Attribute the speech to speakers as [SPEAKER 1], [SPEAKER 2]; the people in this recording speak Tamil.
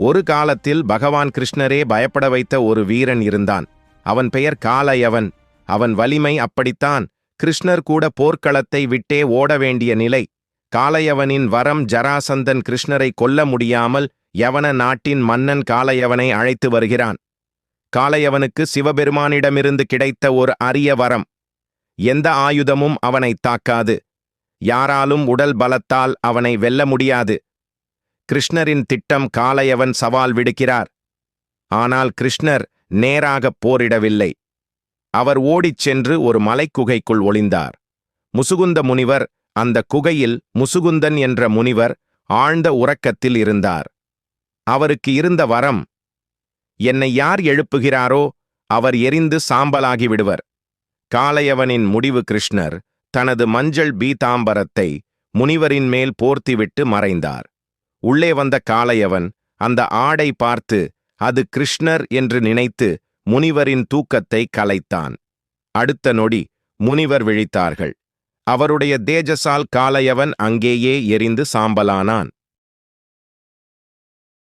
[SPEAKER 1] ஒரு காலத்தில் பகவான் கிருஷ்ணரே பயப்பட வைத்த ஒரு வீரன் இருந்தான். அவன் பெயர் காலயவன். அவன் வலிமை அப்படித்தான். கிருஷ்ணர் கூட போர்க்களத்தை விட்டே ஓட வேண்டிய நிலை. காலயவனின் வரம் ஜராசந்தன் கிருஷ்ணரை கொல்ல முடியாமல் யவன நாட்டின் மன்னன் காலயவனை அழைத்து வருகிறான். காலயவனுக்கு சிவபெருமானிடமிருந்து கிடைத்த ஒரு அரிய வரம். எந்த ஆயுதமும் அவனை தாக்காது. யாராலும் உடல் பலத்தால் அவனை வெல்ல முடியாது. கிருஷ்ணரின் திட்டம் காலயவன் சவால் விடுக்கிறார். ஆனால் கிருஷ்ணர் நேராகப் போரிடவில்லை. அவர் ஓடிச் சென்று ஒரு மலைக்குகைக்குள் ஒளிந்தார். முசுகுந்த முனிவர் அந்த குகையில் முசுகுந்தன் என்ற முனிவர் ஆழ்ந்த உறக்கத்தில் இருந்தார். அவருக்கு இருந்த வரம், என்னை யார் எழுப்புகிறாரோ அவர் எரிந்து சாம்பலாகி விடுவர். காலயவனின் முடிவு கிருஷ்ணர் தனது மஞ்சள் பீதாம்பரத்தை முனிவரின் மேல் போர்த்திவிட்டு மறைந்தார். உள்ளே வந்த காலயவன் அந்த ஆடை பார்த்து அது கிருஷ்ணர் என்று நினைத்து முனிவரின் தூக்கத்தை கலைத்தான். அடுத்த நொடி முனிவர் விழித்தார்கள். அவருடைய தேஜசால் காலயவன் அங்கேயே எரிந்து சாம்பலானான்.